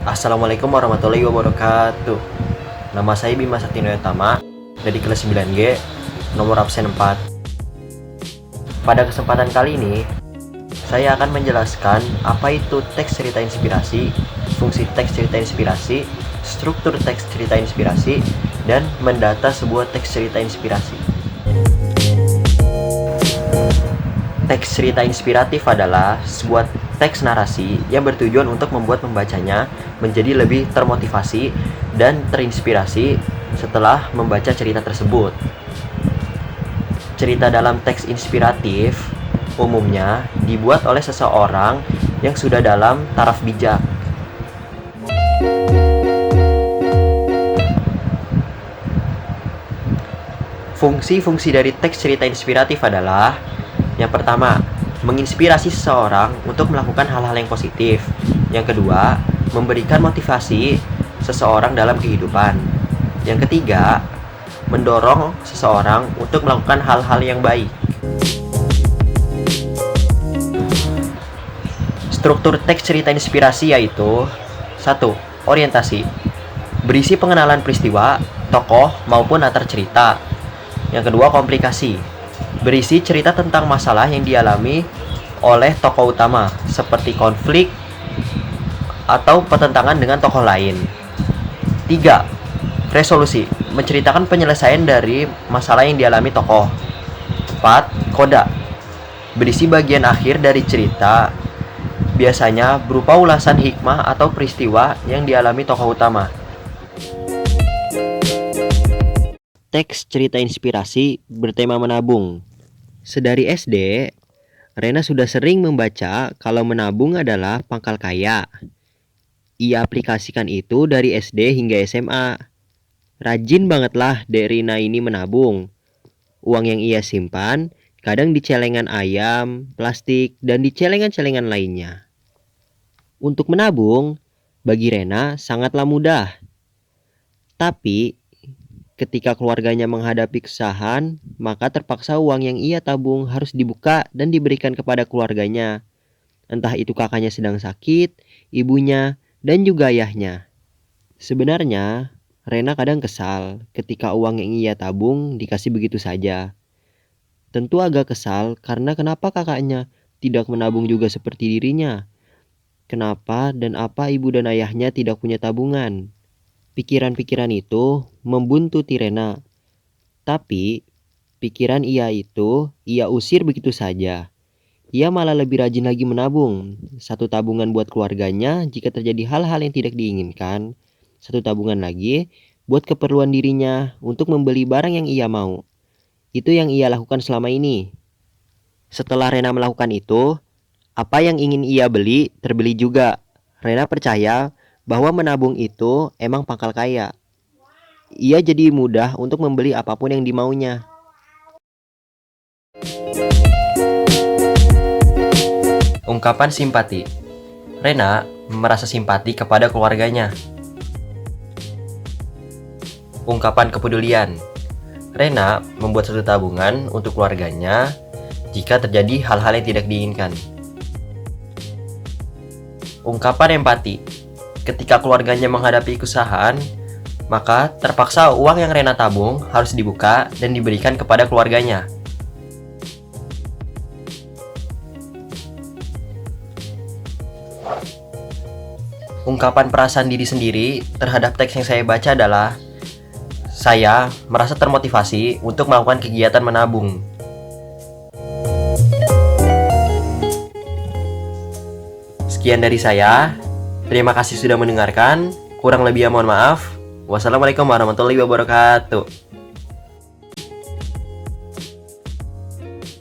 Assalamualaikum warahmatullahi wabarakatuh. Nama saya Bima Saktino Yotama dari kelas 9G, nomor absen 4. Pada kesempatan kali ini, saya akan menjelaskan apa itu teks cerita inspirasi, fungsi teks cerita inspirasi, struktur teks cerita inspirasi, dan mendata sebuah teks cerita inspirasi. Teks cerita inspiratif adalah sebuah teks narasi yang bertujuan untuk membuat pembacanya menjadi lebih termotivasi dan terinspirasi setelah membaca cerita tersebut. Cerita dalam teks inspiratif umumnya dibuat oleh seseorang yang sudah dalam taraf bijak. Fungsi-fungsi dari teks cerita inspiratif adalah: yang pertama, menginspirasi seseorang untuk melakukan hal-hal yang positif. Yang kedua, memberikan motivasi seseorang dalam kehidupan. Yang ketiga, mendorong seseorang untuk melakukan hal-hal yang baik. Struktur teks cerita inspirasi yaitu: 1. Orientasi, berisi pengenalan peristiwa, tokoh, maupun latar cerita. Yang kedua, komplikasi, berisi cerita tentang masalah yang dialami oleh tokoh utama, seperti konflik atau pertentangan dengan tokoh lain. 3. Resolusi, menceritakan penyelesaian dari masalah yang dialami tokoh. 4. Koda, berisi bagian akhir dari cerita, biasanya berupa ulasan hikmah atau peristiwa yang dialami tokoh utama. Teks cerita inspirasi bertema menabung. Sedari SD, Rena sudah sering membaca kalau menabung adalah pangkal kaya. Ia aplikasikan itu dari SD hingga SMA. Rajin bangetlah Rena ini menabung. Uang yang ia simpan kadang di celengan ayam, plastik, dan di celengan-celengan lainnya. Untuk menabung, bagi Rena sangatlah mudah. Tapi ketika keluarganya menghadapi kesusahan, maka terpaksa uang yang ia tabung harus dibuka dan diberikan kepada keluarganya. Entah itu kakaknya sedang sakit, ibunya, dan juga ayahnya. Sebenarnya, Rena kadang kesal ketika uang yang ia tabung dikasih begitu saja. Tentu agak kesal karena kenapa kakaknya tidak menabung juga seperti dirinya? Kenapa dan apa ibu dan ayahnya tidak punya tabungan? Pikiran-pikiran itu membuntuti Rena. Tapi, pikiran ia usir begitu saja. Ia malah lebih rajin lagi menabung. 1 tabungan buat keluarganya jika terjadi hal-hal yang tidak diinginkan. 1 tabungan lagi buat keperluan dirinya untuk membeli barang yang ia mau. Itu yang ia lakukan selama ini. Setelah Rena melakukan itu, apa yang ingin ia beli terbeli juga. Rena percaya bahwa menabung itu emang pangkal kaya. Ia jadi mudah untuk membeli apapun yang dimaunya. Ungkapan simpati. Rena merasa simpati kepada keluarganya. Ungkapan kepedulian. Rena membuat 1 tabungan untuk keluarganya jika terjadi hal-hal yang tidak diinginkan. Ungkapan empati. Ketika keluarganya menghadapi kesusahan, maka terpaksa uang yang Rena tabung harus dibuka dan diberikan kepada keluarganya. Ungkapan perasaan diri sendiri terhadap teks yang saya baca adalah: saya merasa termotivasi untuk melakukan kegiatan menabung. Sekian dari saya. Terima kasih sudah mendengarkan. Kurang lebihnya mohon maaf. Wassalamualaikum warahmatullahi wabarakatuh.